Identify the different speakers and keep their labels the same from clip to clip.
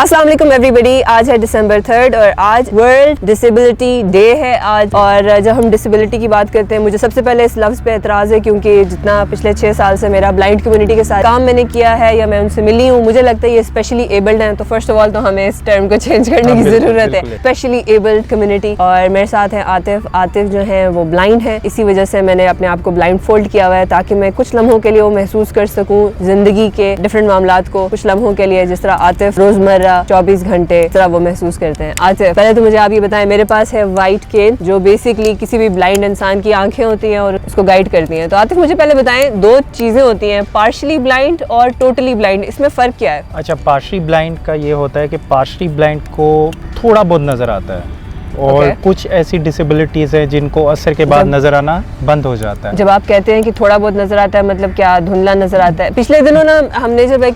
Speaker 1: अस्सलाम वालेकुम एवरीबॉडी। आज है दिसंबर 3 और आज वर्ल्ड डिसेबिलिटी डे है आज। और जब हम डिसेबिलिटी की बात करते हैं, मुझे सबसे पहले इस लफ्ज़ पे एतराज़ है क्योंकि जितना पिछले 6 साल से मेरा ब्लाइंड कम्युनिटी के साथ काम मैंने किया है या मैं उनसे मिली हूँ, मुझे लगता है ये स्पेशली एबल्ड हैं। तो फर्स्ट ऑफ ऑल तो हमें इस टर्म को चेंज करने की ज़रूरत है, स्पेशली एबल्ड कम्युनिटी। और मेरे साथ हैं आतिफ जो है वो ब्लाइंड है। इसी वजह से मैंने अपने आप को ब्लाइंड फोल्ड किया हुआ है ताकि मैं कुछ लम्हों के लिए वो महसूस कर सकूँ ज़िंदगी के डिफरेंट मामलात को, कुछ लम्हों के लिए जिस तरह आतिफ रोज़मर्रा 24 घंटे तरह वो महसूस करते हैं। आतिफ, पहले तो मुझे आप ये बताएं, मेरे पास है वाइट केन जो बेसिकली किसी भी ब्लाइंड इंसान की आंखें होती हैं और उसको गाइड करती हैं। तो आतिफ मुझे पहले बताएं, दो चीज़ें होती हैं, पार्शली ब्लाइंड और टोटली ब्लाइंड, इसमें फ़र्क क्या है?
Speaker 2: अच्छा, पार्शली ब्लाइंड का ये होता है कि पार्शली ब्लाइंड को थोड़ा बहुत नज़र आता है और कुछ ऐसी डिसेबिलिटीज़ हैं जिनको असर के बाद नज़र आना बंद हो जाता है।
Speaker 1: जब आप कहते हैं कि थोड़ा बहुत नज़र आता है, मतलब क्या धुंधला नज़र आता है? पिछले दिनों ना हमने जब एक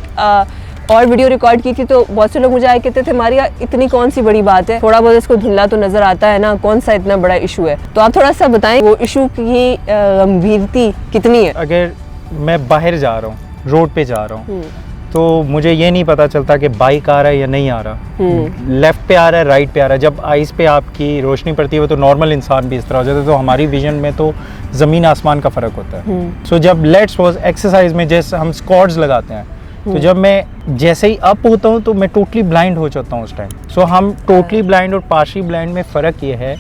Speaker 1: और वीडियो रिकॉर्ड की थी तो बहुत से लोग मुझे आए कहते थे, मारिया इतनी कौन सी बड़ी बात है, थोड़ा बहुत इसको धुंधला तो नज़र आता है ना, कौन सा इतना बड़ा इशू है? तो आप थोड़ा सा बताएं वो इशू की गंभीरती कितनी है?
Speaker 2: अगर मैं बाहर जा रहा हूँ, रोड पे जा रहा हूँ, तो मुझे ये नहीं पता चलता कि बाइक आ रहा है या नहीं आ रहा, लेफ्ट पे आ रहा है, राइट पे आ रहा है। जब आइज़ पे आपकी रोशनी पड़ती है तो नॉर्मल इंसान भी इस तरह हो जाता है, तो हमारी विजन में तो ज़मीन आसमान का फ़र्क होता है। सो जब लेट्स सपोज एक्सरसाइज में जैसे हम स्क्वाट्स लगाते हैं, तो जब मैं जैसे ही अप होता हूँ तो मैं टोटली ब्लाइंड हो जाता हूँ उस टाइम। सो हम टोटली ब्लाइंड और पार्शली ब्लाइंड में फ़र्क ये है,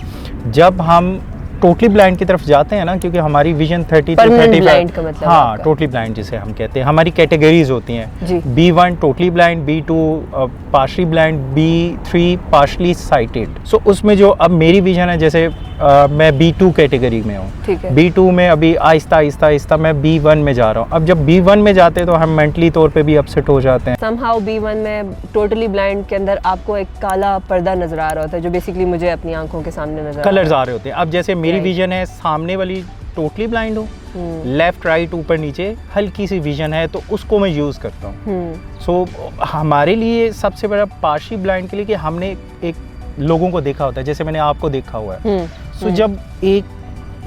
Speaker 2: जब हम टोटली ब्लाइंड की तरफ जाते हैं ना, क्योंकि हमारी विजन 30 to 35
Speaker 1: का मतलब,
Speaker 2: हाँ, टोटली ब्लाइंड जिसे हम कहते हैं, हमारी कैटेगरीज होती हैं। B1 totally blind, B2 partially blind, B3 partially sighted. So उसमें जो अब मेरी विजन है, जैसे मैं B2 कैटेगरी में हूँ, B2 में अभी आहिस्ता आहिस्ता मैं B1 में जा रहा हूँ। अब जब B1 में जाते हैं तो हम मेंटली तौर पे भी अपसेट हो जाते हैं।
Speaker 1: समहाउ B1 में टोटली ब्लाइंड के अंदर आपको एक काला पर्दा नजर आ रहा होता है जो बेसिकली मुझे अपनी आंखों के सामने नजर
Speaker 2: कलर्स आ रहे होते हैं। अब जैसे मेरी विजन है, सामने वाली टोटली ब्लाइंड हूँ, लेफ्ट राइट ऊपर नीचे हल्की सी विजन है, तो उसको मैं यूज़ करता हूँ। सो हमारे लिए सबसे बड़ा पार्शली ब्लाइंड के लिए कि हमने एक लोगों को देखा होता है, जैसे मैंने आपको देखा हुआ है। सो जब एक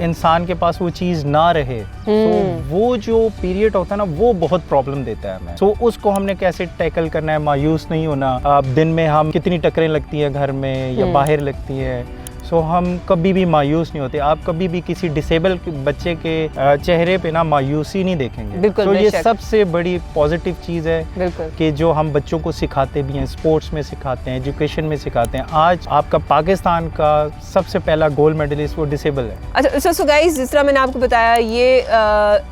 Speaker 2: इंसान के पास वो चीज़ ना रहे, तो वो जो पीरियड होता है ना, वो बहुत प्रॉब्लम देता है हमें। सो उसको हमने कैसे टैकल करना है, मायूस नहीं होना। अब दिन में हम कितनी टक्करें लगती हैं घर में या बाहर लगती हैं, सो हम कभी भी मायूस नहीं होते। आप कभी भी किसी डिसेबल बच्चे के चेहरे पे ना मायूसी नहीं देखेंगे। तो ये सबसे बड़ी पॉजिटिव चीज़ है कि जो हम बच्चों को सिखाते भी हैं, स्पोर्ट्स में सिखाते हैं, एजुकेशन में सिखाते हैं। आज आपका पाकिस्तान का सबसे पहला गोल्ड मेडलिस्ट वो डिसेबल है।
Speaker 1: अच्छा, सो गाइस, जिस तरह मैंने आपको बताया, ये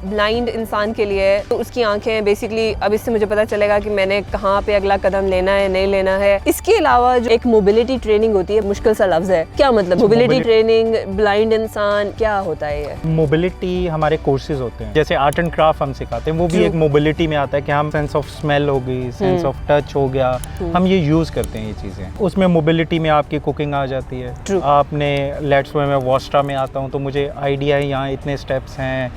Speaker 1: ब्लाइंड इंसान के लिए तो उसकी आंखें बेसिकली, अब इससे मुझे पता चलेगा कि मैंने कहाँ पे अगला कदम लेना है, नहीं लेना है। इसके अलावा जो एक मोबिलिटी ट्रेनिंग होती है, मुश्किल सा लफ्ज़ है, क्या मतलब मोबिलिटी ट्रेनिंग, ब्लाइंड इंसान, क्या होता है ये?
Speaker 2: मोबिलिटी हमारे कोर्सेज होते हैं, जैसे आर्ट एंड क्राफ्ट हम सिखाते हैं, वो भी एक मोबिलिटी में आता है कि हम सेंस ऑफ स्मेल हो गई, सेंस ऑफ टच हो गया, हम ये यूज करते हैं ये चीजें। उसमें मोबिलिटी में आपकी कुकिंग आ जाती है। आपने लेट्स से मैं वॉस्ट्रा में आता हूँ तो मुझे आइडिया है यहाँ इतने स्टेप्स हैं,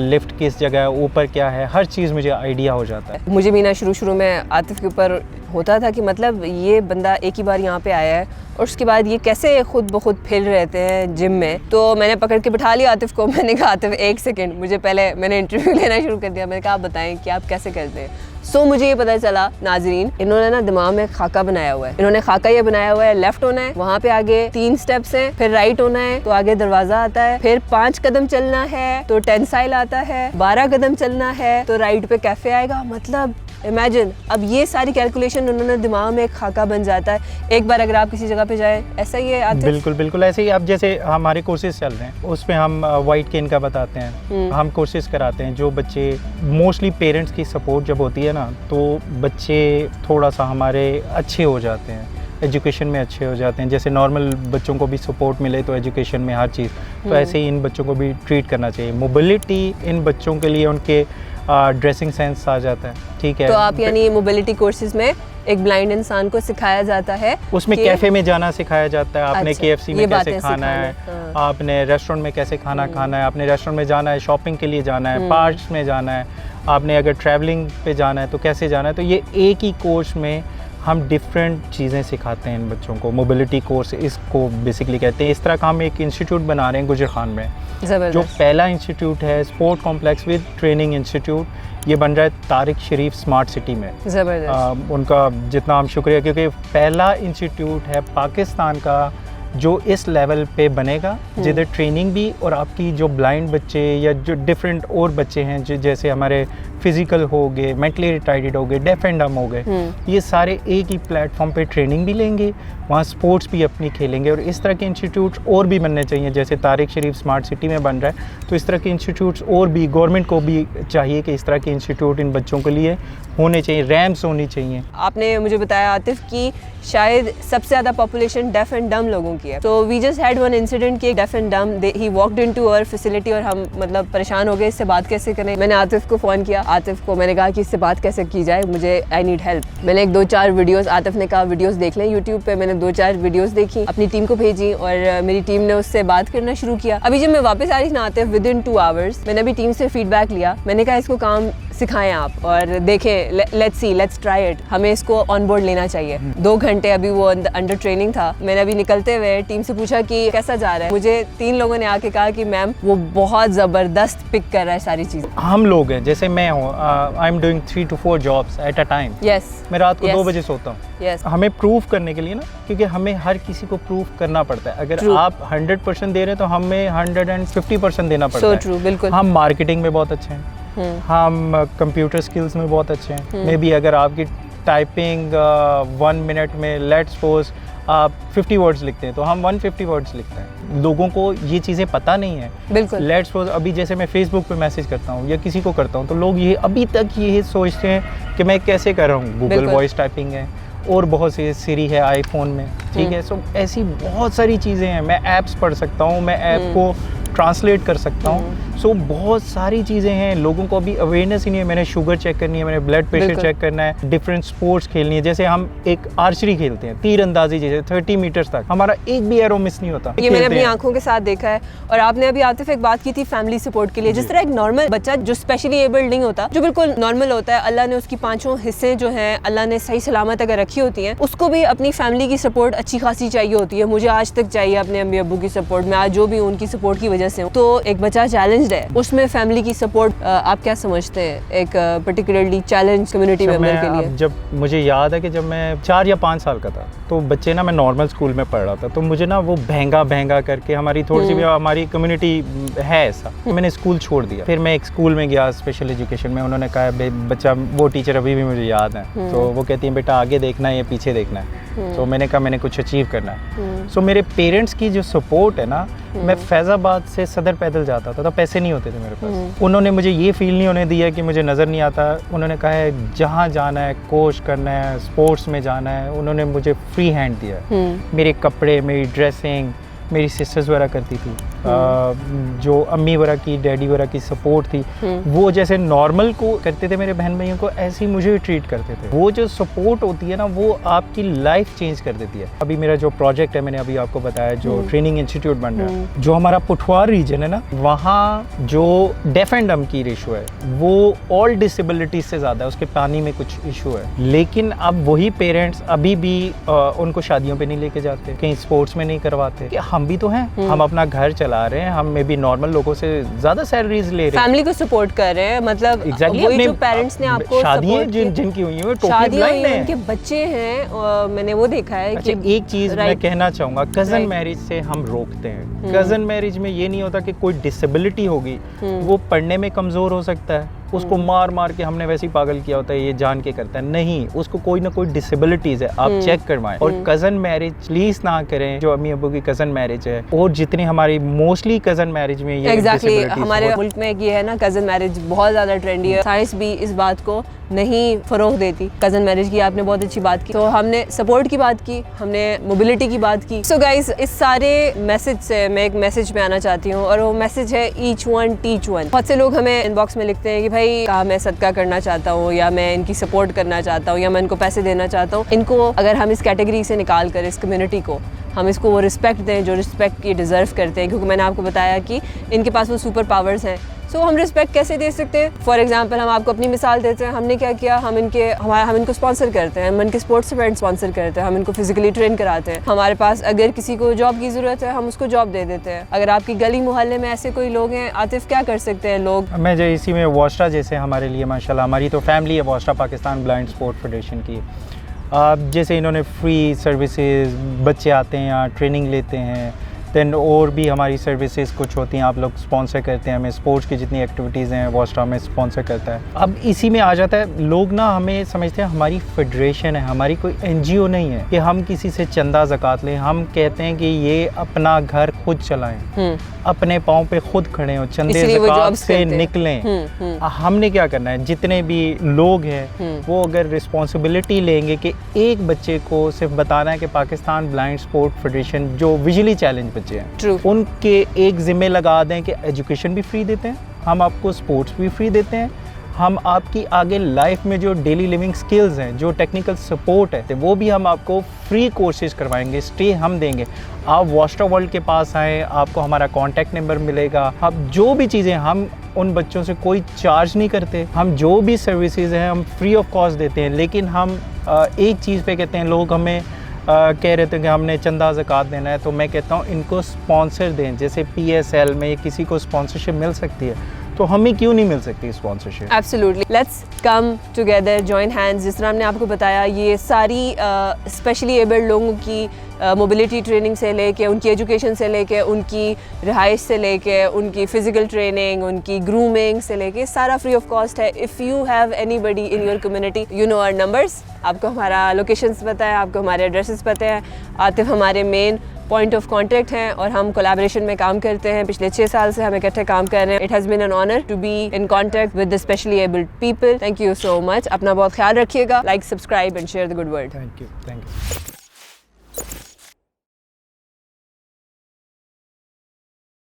Speaker 2: लिफ्ट किस जगह है, ऊपर क्या है, हर चीज़ मुझे आइडिया हो जाता है।
Speaker 1: मुझे भी ना शुरू में आतिफ के ऊपर होता था कि मतलब ये बंदा एक ही बार यहाँ पे आया है और उसके बाद ये कैसे खुद ब खुद फिर रहते हैं जिम में। तो मैंने पकड़ के बिठा लिया आतिफ को, मैंने कहा आतिफ एक सेकंड, मुझे पहले मैंने इंटरव्यू लेना शुरू कर दिया। मैंने कहा आप बताएं कि आप कैसे करते हैं। सो मुझे ये पता चला, नाजरीन, इन्होंने ना दिमाग में खाका बनाया हुआ है। इन्होंने खाका ये बनाया हुआ है, लेफ्ट होना है, वहाँ पे आगे 3 स्टेप्स हैं, फिर राइट होना है तो आगे दरवाजा आता है, फिर 5 कदम चलना है तो टेंसाइल आता है, 12 कदम चलना है तो राइट पे कैफे आएगा। मतलब इमेजिन, अब ये सारी कैलकुलेशन उन्होंने दिमाग में एक खाका बन जाता है। एक बार अगर आप किसी जगह पे जाए, ऐसा ही है आतिफ?
Speaker 2: बिल्कुल ऐसे ही। अब जैसे हमारे कोर्सेज चल रहे हैं, उसमें हम वाइट केन का बताते हैं, हम कोर्सेज कराते हैं। जो बच्चे, मोस्टली पेरेंट्स की सपोर्ट जब होती है ना, तो बच्चे थोड़ा सा हमारे अच्छे हो जाते हैं, एजुकेशन में अच्छे हो जाते हैं। जैसे नॉर्मल बच्चों को भी सपोर्ट मिले तो एजुकेशन में हर चीज़, तो ऐसे ही इन बच्चों को भी ट्रीट करना चाहिए। मोबिलिटी इन बच्चों के लिए उनके ड्रेसिंग सेंस आ जाता है, ठीक है।
Speaker 1: तो आप यानी मोबिलिटी कोर्सेज में एक ब्लाइंड इंसान को सिखाया जाता है,
Speaker 2: उसमें कैफे में जाना सिखाया जाता है, आपने KFC में कैसे खाना है, आपने रेस्टोरेंट में कैसे खाना खाना है, आपने रेस्टोरेंट में जाना है, शॉपिंग के लिए जाना है, पार्क्स में जाना है, आपने अगर ट्रैवलिंग पे जाना है तो कैसे जाना है। तो ये एक ही कोर्स में हम डिफरेंट चीज़ें सिखाते हैं इन बच्चों को। मोबिलिटी कोर्स इसको बेसिकली कहते हैं। इस तरह का हम एक इंस्टीट्यूट बना रहे हैं गुजर खान में,
Speaker 1: ज़बरदस्त।
Speaker 2: जो पहला इंस्टीट्यूट है sport complex with training institute, ये बन रहा है तारिक शरीफ स्मार्ट सिटी में।
Speaker 1: ज़बरदस्त।
Speaker 2: उनका जितना हम शुक्रिया, क्योंकि पहला इंस्टीट्यूट है पाकिस्तान का जो इस लेवल पे बनेगा, जिधर ट्रेनिंग भी और आपकी जो ब्लाइंड बच्चे या जो डिफरेंट और बच्चे हैं जैसे हमारे फिजिकल हो गए, मेंटली रिटार्डेड हो गए, डेफ एंड डम हो गए, ये सारे एक ही प्लेटफॉर्म पे ट्रेनिंग भी लेंगे, वहाँ स्पोर्ट्स भी अपनी खेलेंगे। और इस तरह के इंस्टीट्यूट्स और भी बनने चाहिए, जैसे तारिक शरीफ स्मार्ट सिटी में बन रहा है, तो इस तरह के इंस्टीट्यूट्स और भी गवर्नमेंट को भी चाहिए कि इस तरह के इंस्टीट्यूट इन बच्चों के लिए होने चाहिए, रैम्स होनी चाहिए।
Speaker 1: आपने मुझे बताया आतिफ कि शायद सबसे ज़्यादा पॉपुलेशन डेफ एंड डम लोगों की है। तो we just had one incident कि deaf and dumb he walked into our facility और हम मतलब परेशान हो गए, इससे बात कैसे करें। मैंने आतिफ को फ़ोन किया, आतिफ को मैंने कहा कि इससे बात कैसे की जाए, मुझे आई नीड हेल्प। मैंने एक 2-4 वीडियोस, आतिफ ने कहा वीडियोस देख लें यूट्यूब पे, मैंने 2-4 वीडियोस देखी, अपनी टीम को भेजी और मेरी टीम ने उससे बात करना शुरू किया। अभी जब मैं वापस आ रही थी ना आतिफ, विद इन 2 आवर्स मैंने अभी टीम से फीडबैक लिया, मैंने कहा इसको काम सिखाएं आप और देखें, let's see, let's try it, हमें इसको ऑन बोर्ड लेना चाहिए। 2 घंटे अभी वो अंडर ट्रेनिंग था। मैंने अभी निकलते हुए टीम से पूछा कि कैसा जा रहा है, मुझे 3 लोगों ने आके कहा कि मैम वो बहुत ज़बरदस्त पिक कर रहा है सारी चीज़।
Speaker 2: हम लोग हैं, जैसे मैं हूँ, I am doing 3 to 4 jobs at a time.
Speaker 1: Yes,
Speaker 2: मैं रात को 2 बजे सोता हूँ।
Speaker 1: यस,
Speaker 2: हमें प्रूव करने के लिए ना, क्योंकि हमें हर किसी को प्रूव करना पड़ता है। अगर
Speaker 1: True.
Speaker 2: आप 100% दे रहे हैं तो हमें 150% देना पड़ता है।
Speaker 1: so true, बिल्कुल।
Speaker 2: हम मार्केटिंग में बहुत अच्छे हैं, हम कंप्यूटर स्किल्स में बहुत अच्छे हैं। मे बी अगर आपकी टाइपिंग 1 मिनट में लेट्स सपोज आप 50 वर्ड्स लिखते हैं तो हम 150 वर्ड्स लिखते हैं। लोगों को ये चीज़ें पता नहीं है।
Speaker 1: बिल्कुल।
Speaker 2: लेट्स सपोज अभी जैसे मैं फेसबुक पे मैसेज करता हूँ या किसी को करता हूँ, तो लोग ये अभी तक ये सोचते हैं कि मैं कैसे कर रहा हूँ। गूगल वॉइस टाइपिंग है और बहुत सी सिरी है आईफोन में, ठीक है। सो ऐसी बहुत सारी चीज़ें हैं। मैं ऐप्स पढ़ सकता हूँ, मैं ऐप को ट्रांसलेट कर सकता हूँ। सो बहुत सारी चीज़ें हैं, लोगों को अभी अवेयरनेस ही नहीं है। मैंने शुगर चेक करनी है, मैंने ब्लड प्रेशर चेक करना है, डिफरेंट स्पोर्ट्स खेलनी है। जैसे हम एक आर्चरी खेलते हैं, तीर अंदाजी, जैसे 30 मीटर्स तक हमारा एक भी एरो मिस नहीं होता।
Speaker 1: ये मैंने अपनी आंखों के साथ देखा है। और आपने अभी आतिफ एक बात की थी फैमिली सपोर्ट के लिए, जिस तरह एक नॉर्मल बच्चा जो स्पेशली एबल्ड नहीं होता, जो बिल्कुल नॉर्मल होता है, अल्लाह ने उसकी 5 हिस्से जो हैं अल्लाह ने सही सलामत अगर रखी होती हैं, उसको भी अपनी फैमिली की सपोर्ट अच्छी खासी चाहिए होती है। मुझे आज तक चाहिए अपने अम्मी अब्बू की सपोर्ट, मैं आज जो भी उनकी सपोर्ट की वजह से हूँ। तो एक बच्चा चैलेंज्ड है, उसमें फैमिली की सपोर्ट आप क्या समझते हैं एक पर्टिकुलरली चैलेंज कम्युनिटी मेंबर के लिए?
Speaker 2: जब मुझे याद है कि जब मैं 4 या 5 साल का था, तो बच्चे ना, मैं नॉर्मल स्कूल में पढ़ रहा था, तो मुझे ना वो भहंगा करके, हमारी थोड़ी सी भी हमारी कम्युनिटी है ऐसा, मैंने स्कूल छोड़ दिया। फिर मैं एक स्कूल में गया स्पेशल एजुकेशन में, उन्होंने कहा बच्चा, वो टीचर अभी भी मुझे याद है, तो वो कहती है बेटा आगे देखना है या पीछे देखना है। तो मैंने कहा मैंने कुछ अचीव करना है। सो मेरे पेरेंट्स की जो सपोर्ट है ना, मैं फैज़ाबाद से सदर पैदल जाता था, तो पैसे नहीं होते थे मेरे पास। उन्होंने मुझे ये फील नहीं होने दिया कि मुझे नज़र नहीं आता। उन्होंने कहा है जहाँ जाना है, कोच करना है, स्पोर्ट्स में जाना है, उन्होंने मुझे फ्री हैंड दिया। मेरे कपड़े, मेरी ड्रेसिंग मेरी सिस्टर्स वगैरह करती थी, जो अम्मी वगैरह की, डैडी वगैरह की सपोर्ट थी, वो जैसे नॉर्मल को करते थे मेरे बहन भाइयों को, ऐसे ही मुझे ट्रीट करते थे। वो जो सपोर्ट होती है ना, वो आपकी लाइफ चेंज कर देती है। अभी मेरा जो प्रोजेक्ट है, मैंने अभी आपको बताया, जो ट्रेनिंग इंस्टीट्यूट बन रहा है, जो हमारा पुठवार रीजन है ना, वहाँ जो डेफ एंड डम की रेशो है वो ऑल डिसेबिलिटीज से ज़्यादा है, उसके पानी में कुछ इशू है। लेकिन अब वही पेरेंट्स अभी भी उनको शादियों पे नहीं लेके जाते, कहीं स्पोर्ट्स में नहीं करवाते। कि हम भी तो हैं, हम अपना घर चला रहे हैं, हम में भी नॉर्मल लोगों से ज़्यादा सैलरीज ले रहे हैं,
Speaker 1: फैमिली को सपोर्ट कर रहे हैं। मतलब वही जो पेरेंट्स ने आपको
Speaker 2: शादियां जिनकी हुई हैं,
Speaker 1: शादियां हुई हैं, उनके बच्चे हैं, मैंने वो देखा है।
Speaker 2: अच्छा, एक चीज़ मैं कहना चाहूँगा, कज़न मैरिज से हम रोकते हैं। कज़न मैरिज में ये नहीं होता कि कोई डिसेबिलिटी होगी, वो पढ़ने में कमज़ोर हो सकता है, उसको मार के हमने वैसे ही पागल किया होता है, ये जान के करता है, नहीं, उसको कोई ना कोई डिसेबिलिटीज है, आप चेक करवाएं। और कज़न मैरिज प्लीज ना करें, जो अम्मी अब्बू की कज़न मैरिज है, और जितनी हमारी मोस्टली कज़न मैरिज में ये
Speaker 1: एग्जैक्टली हमारे मुल्क में ये है ना, कज़न मैरिज बहुत ज़्यादा ट्रेंडी है। साइंस भी इस बात को नहीं फरोग देती कज़न मैरिज की। आपने बहुत अच्छी बात की। तो हमने सपोर्ट की बात की, हमने मोबिलिटी की बात की। सो गाइज, इस सारे मैसेज से मैं एक मैसेज में आना चाहती हूँ, और वो मैसेज है ईच वन टीच वन। बहुत से लोग हमें इनबॉक्स में लिखते हैं कि भाई मैं सदका करना चाहता हूँ, या मैं इनकी सपोर्ट करना चाहता हूँ, या मैं इनको पैसे देना चाहता हूँ। इनको अगर हम इस कैटेगरी से निकाल कर, इस कम्युनिटी को हम इसको वो रिस्पेक्ट दें जो रिस्पेक्ट ये डिज़र्व करते हैं, क्योंकि मैंने आपको बताया कि इनके पास वो सुपर पावर्स हैं। सो हम रिस्पेक्ट कैसे दे सकते हैं? फॉर एग्जाम्पल हम आपको अपनी मिसाल देते हैं, हमने क्या किया, हम इनको स्पॉन्सर करते हैं, हम इनके स्पोर्ट्स इवेंट स्पॉन्सर करते हैं, हम इनको फिजिकली ट्रेन कराते हैं। हमारे पास अगर किसी को जॉब की ज़रूरत है हम उसको जॉब दे देते हैं। अगर आपकी गली मोहल्ले में ऐसे कोई लोग हैं, आतिफ क्या कर सकते हैं लोग?
Speaker 2: मैं जो इसी में वॉस्टा जैसे हमारे लिए माशाल्लाह हमारी तो फैमिली है वॉस्टा पाकिस्तान ब्लाइंड स्पोर्ट फेडरेशन की। जैसे इन्होंने फ्री सर्विसेज, बच्चे आते हैं यहाँ ट्रेनिंग लेते हैं, दैन और भी हमारी सर्विसेज कुछ होती हैं, आप लोग स्पॉन्सर करते हैं हमें, स्पोर्ट्स की जितनी एक्टिविटीज़ हैं वॉस्टा में स्पॉन्सर करता है। अब इसी में आ जाता है, लोग ना हमें समझते हैं हमारी फेडरेशन है, हमारी कोई एनजीओ नहीं है कि हम किसी से चंदा ज़कात लें। हम कहते हैं कि ये अपना घर खुद चलाएं, अपने पाँव पे खुद खड़े हों, चंदे ज़कात से निकलें। हमने क्या करना है, जितने भी लोग हैं वो अगर रिस्पॉन्सिबिलिटी लेंगे कि एक बच्चे को सिर्फ बताना है कि पाकिस्तान ब्लाइंड स्पोर्ट फेडरेशन जो विजुअली चैलेंज बच्चे हैं उनके एक जिम्मे लगा दें कि एजुकेशन भी फ्री देते हैं, हम आपको स्पोर्ट्स भी फ्री देते हैं, हम आपकी आगे लाइफ में जो डेली लिविंग स्किल्स हैं, जो टेक्निकल सपोर्ट है वो भी हम आपको फ्री कोर्सेज करवाएंगे, स्टे हम देंगे। आप वॉस्टा वर्ल्ड के पास आएँ, आपको हमारा कॉन्टैक्ट नंबर मिलेगा। अब जो भी चीज़ें हम उन बच्चों से कोई चार्ज नहीं करते, हम जो भी सर्विसेज हैं हम फ्री ऑफ कॉस्ट देते हैं। लेकिन हम एक चीज़ पे कहते हैं, लोग हमें कह रहे थे कि हमने चंदा ज़कात देना है, तो मैं कहता हूँ इनको स्पॉन्सर दें। जैसे PSL में किसी को स्पॉन्सरशिप मिल सकती है तो हमें क्यों नहीं मिल सकती sponsorship?
Speaker 1: Absolutely, let's come together, join hands. जिस तरह हमने आपको बताया, ये सारी स्पेशली एबल्ड लोगों की मोबिलिटी ट्रेनिंग से लेके, उनकी एजुकेशन से लेके, उनकी रिहाइश से लेके, उनकी फ़िज़िकल ट्रेनिंग, उनकी ग्रूमिंग से लेके सारा फ्री ऑफ कॉस्ट है। If you have anybody in your community, you know our numbers, आपको हमारा लोकेशंस पता है, आपको हमारे एड्रेसेस पता है। आतिफ हमारे मेन पॉइंट ऑफ कांटेक्ट हैं और हम कोलैबोरेशन में काम करते हैं। पिछले 6 साल से हम इकट्ठे काम कर रहे हैं। It has been an honour to be in contact with the specially abled people. Thank you so much. अपना बहुत ख्याल रखिएगा। Like, subscribe and share the good word.
Speaker 2: Thank you.